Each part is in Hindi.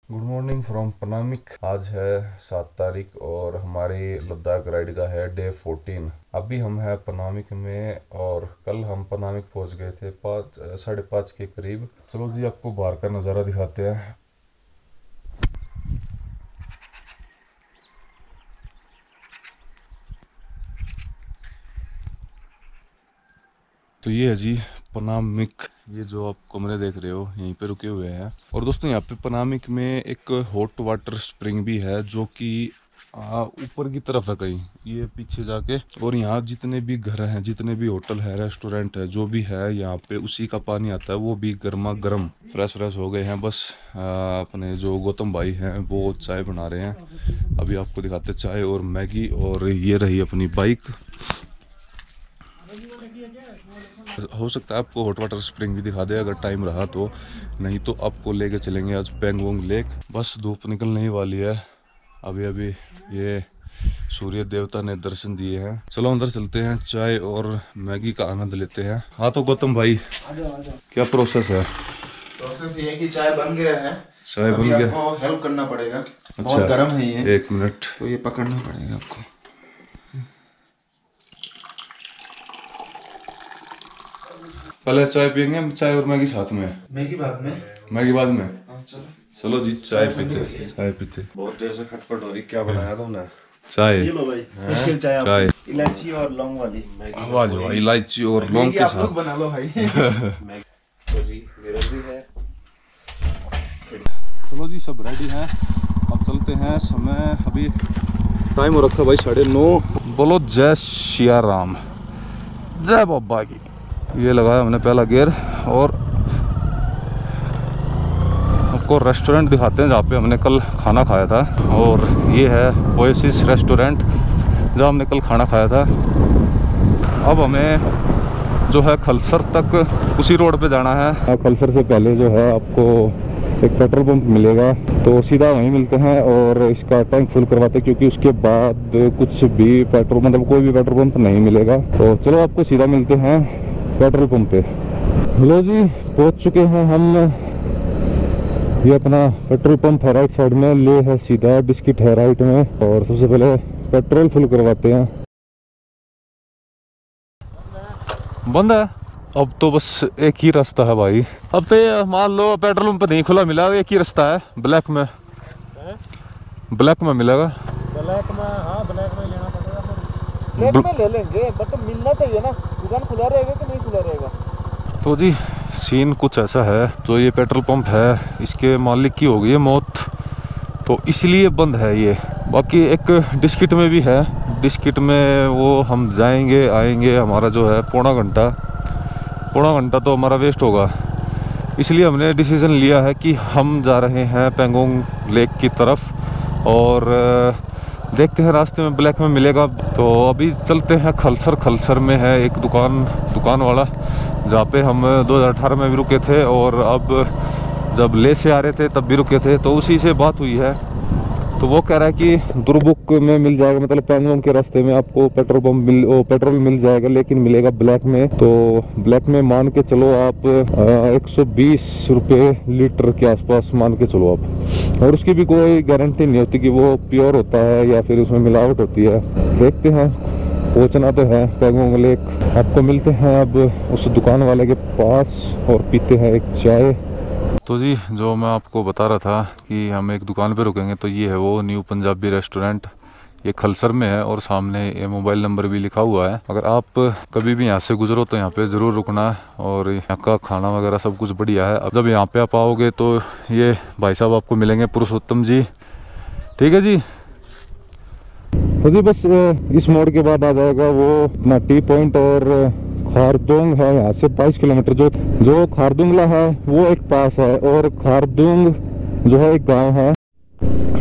Good morning from Panamik. आज है 7 तारीख और हमारी लद्दाख राइड का है डे 14। अभी हम हैं पनामिक में और कल हम पनामिक पहुंच गए थे 5:30 के करीब। चलो जी आपको बाहर का नज़ारा दिखाते हैं। तो ये है जी पनामिक। ये जो आप कमरे देख रहे हो यहीं पे रुके हुए हैं। और दोस्तों यहाँ पे पनामिक में एक हॉट वाटर स्प्रिंग भी है जो कि ऊपर की तरफ है कहीं ये पीछे जाके। और यहाँ जितने भी घर हैं, जितने भी होटल है, रेस्टोरेंट है, जो भी है यहाँ पे उसी का पानी आता है। वो भी गर्मा गर्म फ्रेश हो गए हैं। बस अपने जो गौतम भाई हैं वो चाय बना रहे हैं। अभी आपको दिखाते चाय और मैगी। और ये रही अपनी बाइक। हो सकता है आपको हॉट वाटर स्प्रिंग भी दिखा दे अगर टाइम रहा तो, नहीं तो आपको लेके चलेंगे आज पेंगोंग लेक। बस धूप निकलने ही वाली है। अभी अभी ये सूर्य देवता ने दर्शन दिए हैं। चलो अंदर चलते हैं, चाय और मैगी का आनंद लेते हैं। हाँ तो गौतम भाई क्या प्रोसेस है? प्रोसेस ये है कि चाय बन गया है। चाय बन गया, आपको हेल्प करना पड़ेगा। अच्छा बहुत गर्म है ये, 1 मिनट तो ये पकड़ना पड़ेगा आपको। पहले चाय पियेंगे, चाय और मैगी साथ में? मैगी बाद में। मैगी बाद में? हाँ चलो। चलो जी चाय पीते, चाय पीते। बहुत देर से खटपट हो रही। क्या बनाया तुमने? चाय। ये लो भाई, स्पेशल चाय। चाय इलायची और लौंग वाली। आवाज हो, इलायची और लौंग के आप साथ लोग बना लो भाई। तो जी भी है। चलो जी सब रेडी हैं, अब चलते हैं। समय अभी टाइम हो रखा भाई 9:30। बोलो जय सिया राम, जय बाबा की। ये लगाया हमने पहला गियर। और आपको रेस्टोरेंट दिखाते हैं जहाँ पे हमने कल खाना खाया था। और ये है ओएसिस रेस्टोरेंट जहाँ हमने कल खाना खाया था। अब हमें जो है खलसर तक उसी रोड पे जाना है। खलसर से पहले जो है आपको एक पेट्रोल पंप मिलेगा, तो सीधा वहीं मिलते हैं और इसका टैंक फुल करवाते हैं, क्योंकि उसके बाद कुछ भी पेट्रोल मतलब कोई भी पेट्रोल पंप नहीं मिलेगा। तो चलो आपको सीधा मिलते हैं पेट्रोल पंप पे। हेलो जी पहुंच चुके हैं हम। ये अपना पेट्रोल पंप है राइट साइड में, ले है सीधा, बिस्किट है राइट में। और सबसे पहले पेट्रोल फुल करवाते हैं। बंद है अब तो, बस एक ही रास्ता है भाई। अब तो ये मान लो पेट्रोल पंप नहीं खुला मिला, एक ही रास्ता है। ब्लैक में, ब्लैक में मिलेगा। ब्लैक में? हाँ ब्लैक में लेना पड़ेगा। ब्लैक में ले लेंगे, बट मिलना चाहिए ना। दुकान खुला रहेगा कि नहीं खुला रहेगा? तो जी सीन कुछ ऐसा है, जो ये पेट्रोल पंप है इसके मालिक की हो गई है मौत, तो इसलिए बंद है ये। बाकी एक डिस्किट में भी है, डिस्किट में वो हम जाएंगे आएंगे, हमारा जो है पौना घंटा तो हमारा वेस्ट होगा। इसलिए हमने डिसीज़न लिया है कि हम जा रहे हैं पेंगोंग लेक की तरफ। और देखते हैं रास्ते में ब्लैक में मिलेगा तो अभी चलते हैं खलसर। खलसर में है एक दुकान वाला जहाँ पे हम 2018 में भी रुके थे, और अब जब ले से आ रहे थे तब भी रुके थे। तो उसी से बात हुई है, तो वो कह रहा है कि दुरबुक में मिल जाएगा, मतलब पेंगोंग के रास्ते में आपको पेट्रोल मिल जाएगा, लेकिन मिलेगा ब्लैक में। तो ब्लैक में मान के चलो आप 120 रुपये लीटर के आसपास मान के चलो आप। और उसकी भी कोई गारंटी नहीं होती कि वो प्योर होता है या फिर उसमें मिलावट होती है। देखते हैं, पहुंचना तो है पेंगोंग लेक। आपको मिलते हैं अब उस दुकान वाले के पास और पीते हैं एक चाय। तो जी जो मैं आपको बता रहा था कि हम एक दुकान पे रुकेंगे, तो ये है वो न्यू पंजाबी रेस्टोरेंट। ये खलसर में है और सामने ये मोबाइल नंबर भी लिखा हुआ है। अगर आप कभी भी यहाँ से गुजरो तो यहाँ पे ज़रूर रुकना। और यहाँ का खाना वगैरह सब कुछ बढ़िया है। अब जब यहाँ पे आप आओगे तो ये भाई साहब आपको मिलेंगे, पुरुषोत्तम जी। ठीक है जी। तो जी बस इस मोड़ के बाद आ जाएगा वो अपना टी पॉइंट। और खारदुंग है यहाँ से 22 किलोमीटर। जो खारदुंगला है वो एक पास है, और खारदुंग जो है एक गांव है।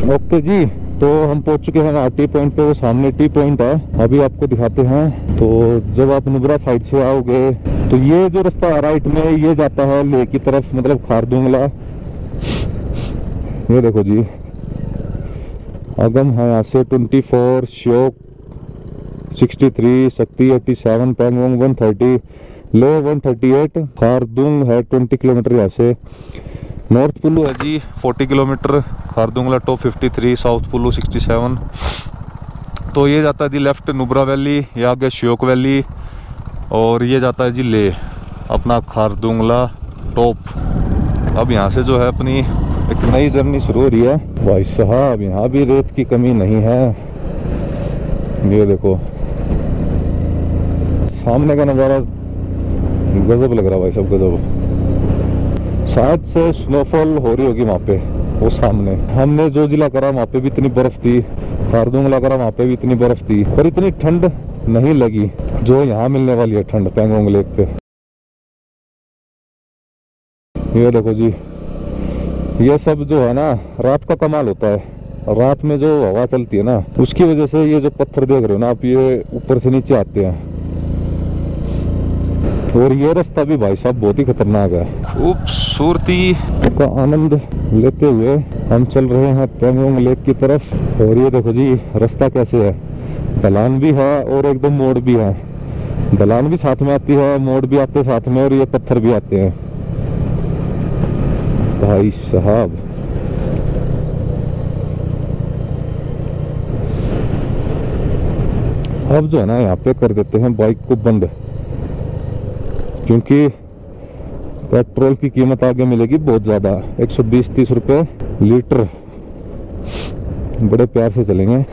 ओके जी, तो हम पहुंच चुके हैं टी पॉइंट पे। वो सामने टी पॉइंट है, अभी आपको दिखाते हैं। तो जब आप नुब्रा साइड से आओगे तो ये जो रास्ता राइट में ये जाता है ले की तरफ, मतलब खारदुंगला। ये देखो जी आगम है यहाँ से 24, श्योक 63, शक्ति 87, पेंगोंग 130, ले 138, खारदुंग है 20 किलोमीटर यहाँ से। नॉर्थ पुल्लू है जी 40 kilometre, Khardungla top 53, south Pullu 67। तो ये जाता है जी लेफ्ट नुब्रा वैली, ये आगे श्योक वैली, और ये जाता है जी ले अपना खारदुंगला टॉप। अब यहाँ से जो है अपनी एक नई जर्नी शुरू हो रही है। भाई साहब यहाँ भी रेत की कमी नहीं है। ये देखो सामने का नज़ारा गजब लग रहा भाई सब, गजब। शायद से स्नोफॉल हो रही होगी वहाँ पे, वो सामने। हमने जो जिला करा वहाँ पे भी इतनी बर्फ थी, खारदुंगला करा वहाँ पे भी इतनी बर्फ थी, पर इतनी ठंड नहीं लगी जो यहाँ मिलने वाली है ठंड पेंगोंग लेक पे। ये देखो जी, ये सब जो है ना रात का कमाल होता है। रात में जो हवा चलती है ना, उसकी वजह से ये जो पत्थर देख रहे हो ना आप, ये ऊपर से नीचे आते हैं। और ये रास्ता भी भाई साहब बहुत ही खतरनाक है। खूबसूरती का आनंद लेते हुए हम चल रहे हैं पेंगोंग लेक की तरफ। और ये देखो जी रास्ता कैसे है, ढलान भी है और एकदम मोड़ भी है। ढलान भी साथ में आती है, मोड़ भी आते साथ में, और ये पत्थर भी आते हैं। भाई साहब अब जो है ना यहाँ पे कर देते हैं बाइक को बंद, क्योंकि पेट्रोल की कीमत आगे मिलेगी बहुत ज़्यादा, 120-30 रुपये लीटर। बड़े प्यार से चलेंगे।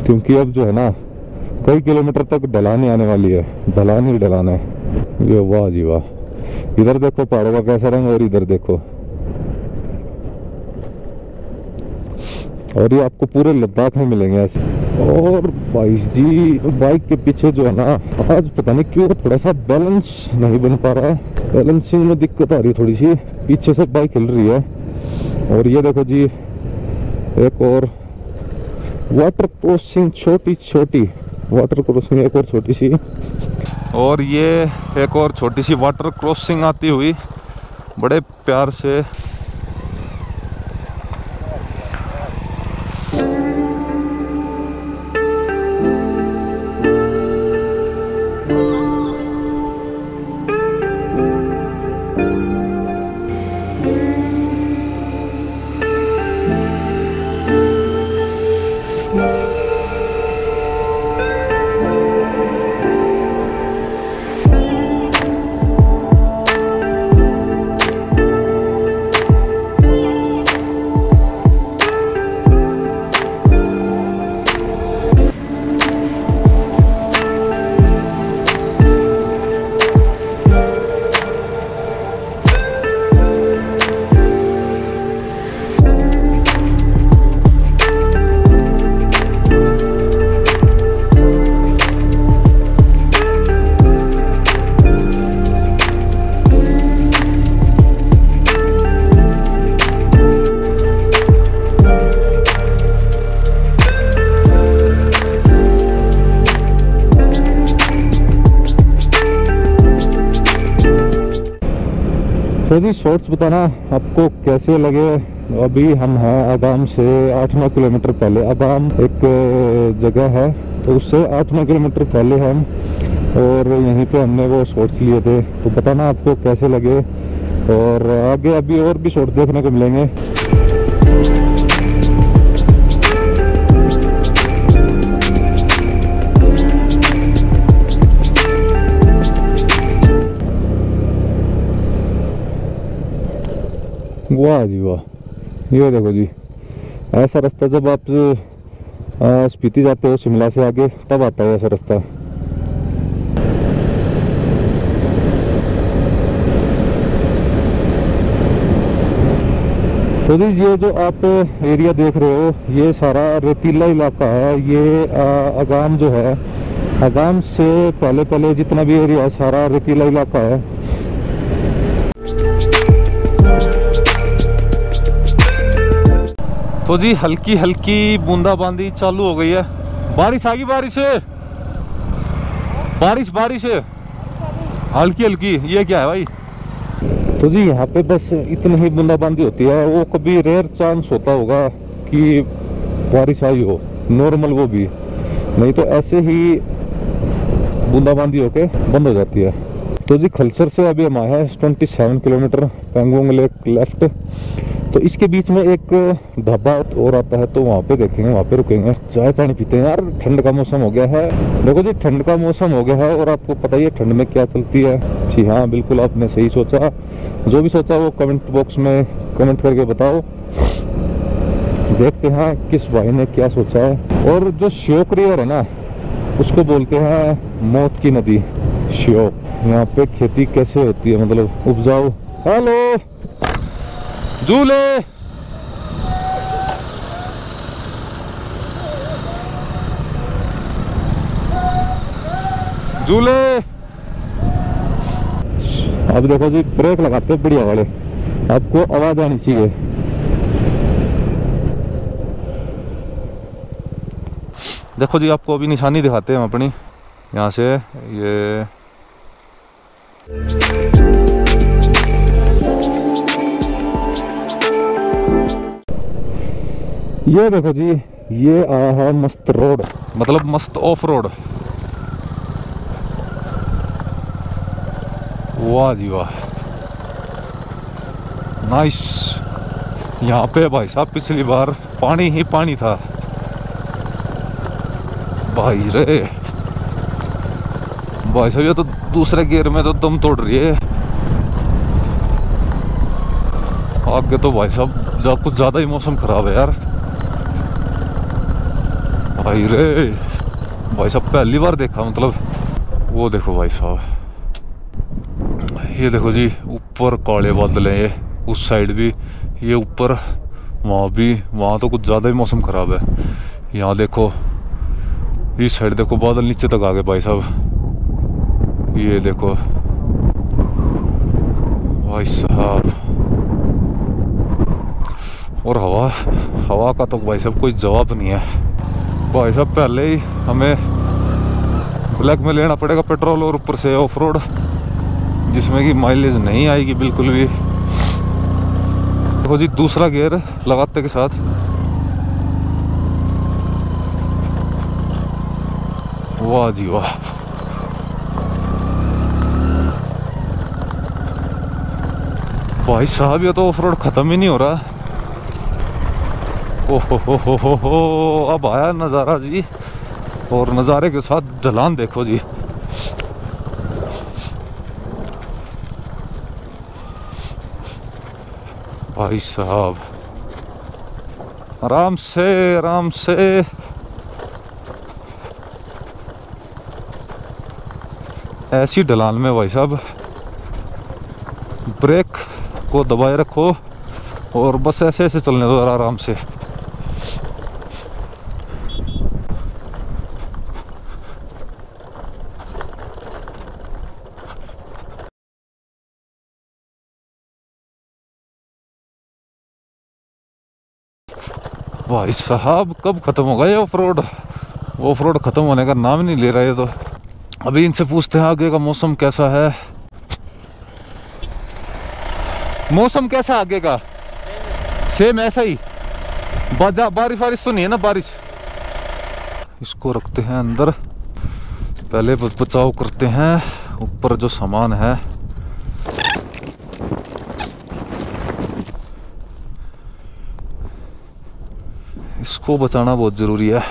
क्योंकि अब जो है ना कई किलोमीटर तक ढलान ही आने वाली है, ढलान ही ढलान है। ये वाह जी वाह, इधर देखो पहाड़ों का कैसा रंग, और इधर देखो। और ये आपको पूरे लद्दाख में मिलेंगे ऐसे। और भाई जी बाइक के पीछे जो है ना, आज पता नहीं क्यों थोड़ा सा बैलेंस नहीं बन पा रहा है, बैलेंसिंग में दिक्कत आ रही है थोड़ी सी, पीछे से बाइक हिल रही है। और ये देखो जी एक और वाटर क्रॉसिंग, छोटी छोटी वाटर क्रॉसिंग, एक और छोटी सी, और ये एक और छोटी सी वाटर क्रॉसिंग आती हुई बड़े प्यार से। तो जी शॉर्ट्स बताना आपको कैसे लगे। अभी हम हैं आगाम से 8-9 किलोमीटर पहले। आगाम एक जगह है, तो उससे 8-9 किलोमीटर पहले हम, और यहीं पे हमने वो शॉर्ट्स लिए थे। तो बताना आपको कैसे लगे, और आगे अभी और भी शॉर्ट देखने को मिलेंगे। वाह जी वाह, ये देखो जी ऐसा रास्ता जब आप स्पीति जाते हो शिमला से आगे, तब आता है ऐसा रास्ता। तो जी ये जो आप एरिया देख रहे हो, ये सारा रेतीला इलाका है। ये आगाम जो है, आगाम से पहले पहले जितना भी एरिया है सारा रेतीला इलाका है। तो जी हल्की हल्की बूंदाबांदी चालू हो गई है। बारिश आ गई, बारिश है, बारिश है हल्की हल्की। ये क्या है भाई? तो जी यहाँ पे बस इतनी ही बूंदाबांदी होती है। वो कभी रेयर चांस होता होगा कि बारिश आई हो, नॉर्मल, वो भी नहीं तो ऐसे ही बूंदाबांदी होके बंद हो जाती है। तो जी खलसर से अभी हम आए हैं 27 किलोमीटर पेंगोंग लेक लेफ्ट। तो इसके बीच में एक ढाबा और आता है, तो वहाँ पे देखेंगे, वहाँ पे रुकेंगे, चाय पानी पीते हैं। यार ठंड का मौसम हो गया है, देखो जी ठंड का मौसम हो गया है। और आपको पता ही है ठंड में क्या चलती है। जी हाँ, बिल्कुल आपने सही सोचा। जो भी सोचा वो कमेंट बॉक्स में कमेंट करके बताओ। देखते हैं किस भाई ने क्या सोचा है। और जो श्योक रिवर है ना, उसको बोलते हैं मौत की नदी, श्योक। यहाँ पे खेती कैसे होती है, मतलब उपजाऊ। हेलो झूले, झूले। अब देखो जी ब्रेक लगाते हैं बढ़िया वाले, आपको आवाज आनी चाहिए। देखो जी आपको अभी निशानी दिखाते हैं हम अपनी, यहाँ से ये देखो जी, ये आया है मस्त रोड, मतलब मस्त ऑफ रोड। वाह जी वाह, नाइस। यहाँ पे भाई साहब पिछली बार पानी ही पानी था भाई रे। भाई साहब ये तो दूसरे गियर में तो दम तोड़ रही है। आगे तो भाई साहब कुछ ज्यादा ही मौसम खराब है यार। भाई रे, भाई साहब पहली बार देखा, मतलब वो देखो भाई साहब, ये देखो जी ऊपर काले बादल हैं, ये उस साइड भी, ये ऊपर वहाँ भी, वहाँ तो कुछ ज़्यादा ही मौसम ख़राब है। यहाँ देखो इस साइड देखो बादल नीचे तक आ गए भाई साहब, ये देखो भाई साहब। और हवा का तो भाई साहब कोई जवाब नहीं है भाई साहब। पहले ही हमें ब्लैक में लेना पड़ेगा पेट्रोल, और ऊपर से ऑफ रोड जिसमें कि माइलेज नहीं आएगी बिल्कुल भी। देखो जी दूसरा गियर लगाते के साथ, वाह जी वाह। भाई साहब ये तो ऑफ रोड खत्म ही नहीं हो रहा। ओहो हो, अब आया नज़ारा जी, और नज़ारे के साथ ढलान देखो जी। भाई साहब आराम से आराम से। ऐसी ढलान में भाई साहब ब्रेक को दबाए रखो और बस ऐसे ऐसे चलने दो आराम से। भाई साहब कब खत्म होगा ये ऑफ रोड? ऑफ रोड खत्म होने का नाम नहीं ले रहा है। तो अभी इनसे पूछते हैं आगे का मौसम कैसा है। मौसम कैसा आगे का? सेम ऐसा ही, बारिश वारिश तो नहीं है ना? बारिश। इसको रखते हैं अंदर, पहले बचाव करते हैं। ऊपर जो सामान है इसको बचाना बहुत जरूरी है।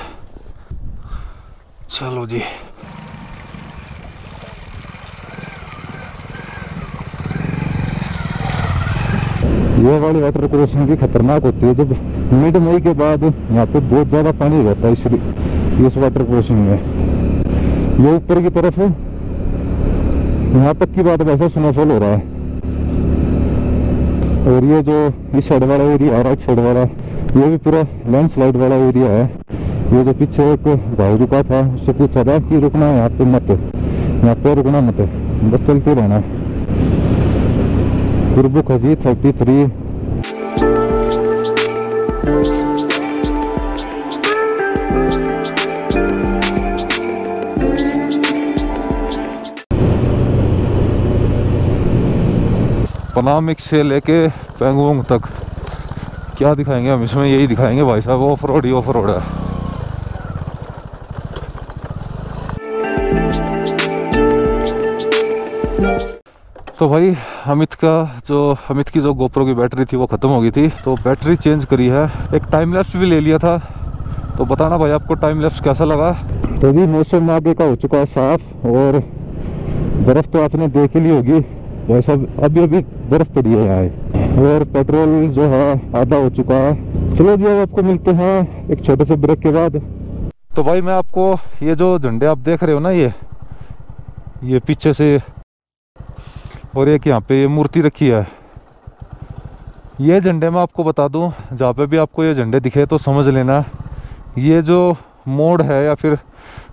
चलो जी, ये वाली वाटर क्रॉसिंग भी खतरनाक होती है जब मिड मई के बाद यहाँ पे बहुत ज़्यादा पानी रहता है इस वाटर क्रॉसिंग में। ये ऊपर की तरफ है, यहाँ तक की बात वैसे स्नोफॉल हो रहा है। और ये जो इस साइड वाला एरिया, राइट साइड वाला, ये भी पूरा लैंडस्लाइड वाला एरिया है। ये जो पीछे एक भाई रुका था, उससे पूछा था कि रुकना है यहाँ पे मत, यहाँ पे रुकना मत, बस चलते रहना। गुरबुक है जी 33। पनामिक से लेके पेंगोंग तक क्या दिखाएंगे हम इसमें? यही दिखाएंगे भाई साहब, of road he of road है। तो भाई अमित की जो गोप्रो की बैटरी थी वो ख़त्म हो गई थी, तो बैटरी चेंज करी है। एक टाइम लैप्स भी ले लिया था, तो बताना भाई आपको टाइम लैप्स कैसा लगा। तो जी मौसम आगे का हो चुका है साफ, और बर्फ़ तो आपने देख ही ली होगी भाई साहब, अभी अभी बर्फ़ पड़ी है यहाँ, और पेट्रोल जो है आधा हो चुका है। चलो जी अब आपको मिलते हैं एक छोटे से ब्रेक के बाद। तो भाई मैं आपको ये जो झंडे आप देख रहे हो ना, ये पीछे से, और एक यहाँ पे ये मूर्ति रखी है, ये झंडे मैं आपको बता दूं, जहाँ पे भी आपको ये झंडे दिखे तो समझ लेना ये जो मोड़ है, या फिर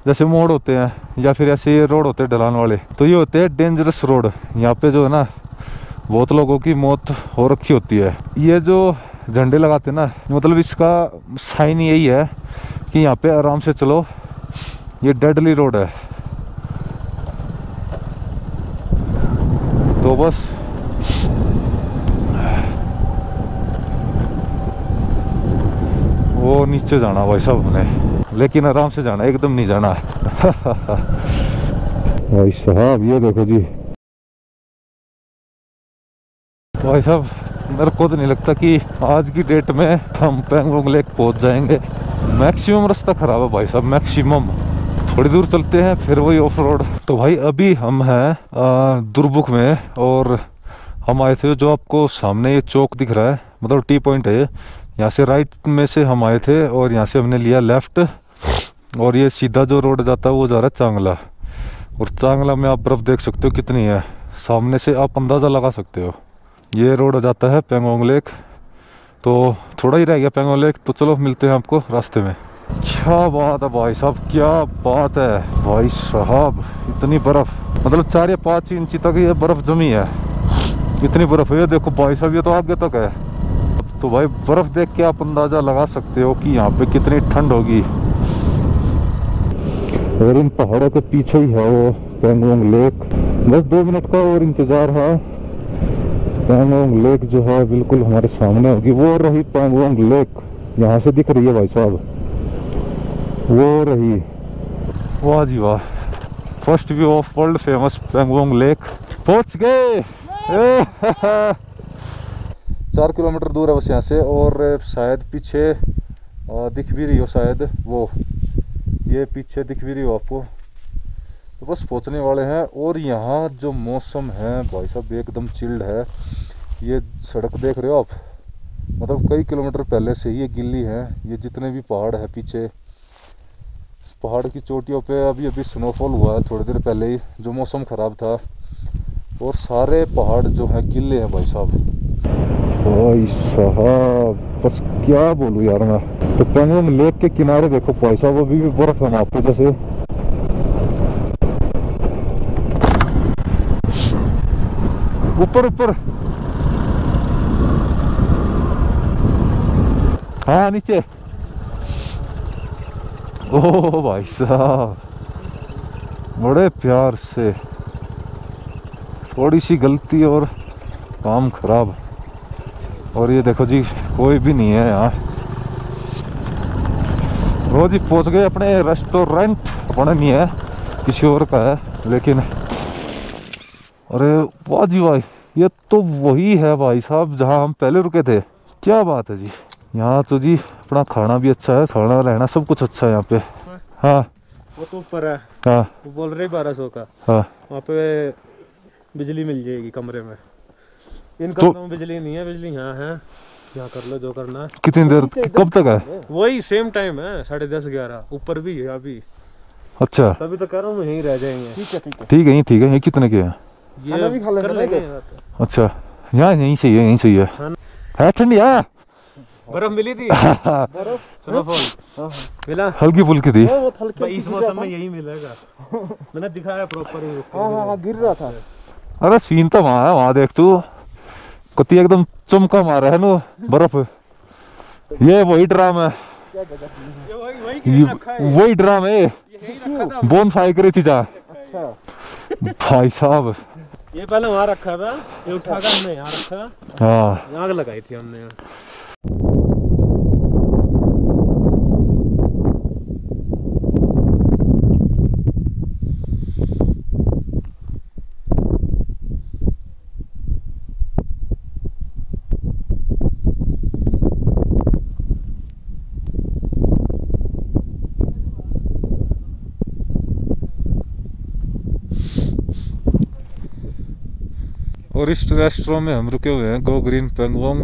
जैसे मोड़ होते हैं या फिर ऐसे ये रोड होते हैं ढलान वाले, तो ये होते हैं डेंजरस रोड। यहाँ पे जो है ना बहुत लोगों की मौत हो रखी होती है। ये जो झंडे लगाते हैं ना, मतलब इसका साइन यही है कि यहाँ पे आराम से चलो, ये डेडली रोड है। तो बस वो नीचे जाना भाई साहब हमने, लेकिन आराम से जाना, एकदम नहीं जाना। भाई साहब ये देखो जी, भाई साहब मेरे को तो नहीं लगता कि आज की डेट में हम पेंगोंग लेक पहुंच जाएंगे। मैक्सिमम रास्ता खराब है भाई साहब, मैक्सिमम। थोड़ी दूर चलते हैं फिर वही ऑफ रोड। तो भाई अभी हम हैं दुरबुक में, और हम आए थे जो आपको सामने ये चौक दिख रहा है, मतलब टी पॉइंट है, यहाँ से राइट में से हम आए थे, और यहाँ से हमने लिया लेफ्ट, और ये सीधा जो रोड जाता है वो जा रहा है चांगला। और चांगला में आप बर्फ़ देख सकते हो कितनी है, सामने से आप अंदाज़ा लगा सकते हो। ये रोड जाता है पेंगोंग लेक, तो थोड़ा ही रह गया पेंगोंग लेक, तो चलो मिलते हैं आपको रास्ते में। क्या बात है भाई साहब, क्या बात है भाई साहब, इतनी बर्फ़, मतलब 4 या 5 इंच तक ये बर्फ़ जमी है, इतनी बर्फ़ है। ये देखो भाई साहब, ये तो आगे तक है। तो भाई बर्फ़ देख के आप अंदाज़ा लगा सकते हो कि यहाँ पे कितनी ठंड होगी। और इन पहाड़ों के पीछे ही है वो पेंगोंग लेक। बस 2 मिनट का और इंतज़ार है, पेंगोंग लेक जो है बिल्कुल हमारे सामने होगी। वो रही पेंगोंग लेक, यहाँ से दिख रही है भाई साहब, वो रही। वाह जी वाह, first view of world famous Pangong lake. पहुँच गए। 4 किलोमीटर दूर है बस यहाँ से, और शायद पीछे दिख भी रही हो, शायद वो ये पीछे दिख भी रही हो आपको। तो बस पहुँचने वाले हैं। और यहाँ जो मौसम है भाई साहब एकदम चिल्ड है। ये सड़क देख रहे हो आप, मतलब कई किलोमीटर पहले से ही ये गिल्ली है। ये जितने भी पहाड़ है पीछे, पहाड़ की चोटियों पे अभी अभी स्नोफॉल हुआ है थोड़ी देर पहले ही, जो मौसम ख़राब था, और सारे पहाड़ जो है गिल्ले हैं भाई साहब। भाई साहब बस क्या बोलूं यार मैं। तो पेंगोंग लेक के किनारे देखो भाई साहब, अभी भी बर्फ है वहाँ पे जैसे। ऊपर ऊपर, हाँ नीचे। ओह भाई साहब बड़े प्यार से, थोड़ी सी गलती और काम खराब। और ये देखो जी कोई भी नहीं है यहाँ। वो जी पहुँच गए अपने रेस्टोरेंट, अपना नहीं है किसी और का है, लेकिन अरे वाह जी वाह, ये तो वही है भाई साहब जहाँ हम पहले रुके थे। क्या बात है जी, यहाँ तो जी अपना खाना भी अच्छा है, खाना रहना सब कुछ अच्छा है यहाँ पे। हाँ वो तो ऊपर है। हाँ वो बोल रहे 1200 का। हाँ, वहाँ पे बिजली मिल जाएगी कमरे में। इन तो कमरों में बिजली नहीं है, बिजली यहाँ है, यहाँ कर लो जो करना है। कितनी देर, कब तक है? वही सेम टाइम है, 10:30 11। ऊपर भी है अभी। अच्छा तभी तो कह रहा हूँ यहीं रह जाएंगे। ठीक है ठीक है। ये कितने के हैं? ये भी कर लेंगे। अच्छा यहाँ यहीं सही है, यहीं सही है ठंडी है। बर्फ मिली थी। बर्फ स्नोफॉल मिला, हल्की फुल्की थी। इस मौसम में यही मिलेगा। मैंने दिखाया प्रॉपर। हाँ गिर रहा था। अरे सीन तो वहाँ है, वहाँ देख तू कति एकदम चमका मारा है नो बर्फ। ये वही ड्राम है, वही ड्राम है, बोन फायर करी थी जा। भाई साहब ये पहले वहाँ रखा था, ये उठाकर हमने यहाँ रखा। हाँ आग लगाई थी हमने यहाँ। और इस रेस्टोरेंट में हम रुके हुए हैं गो ग्रीन पेंगोंग।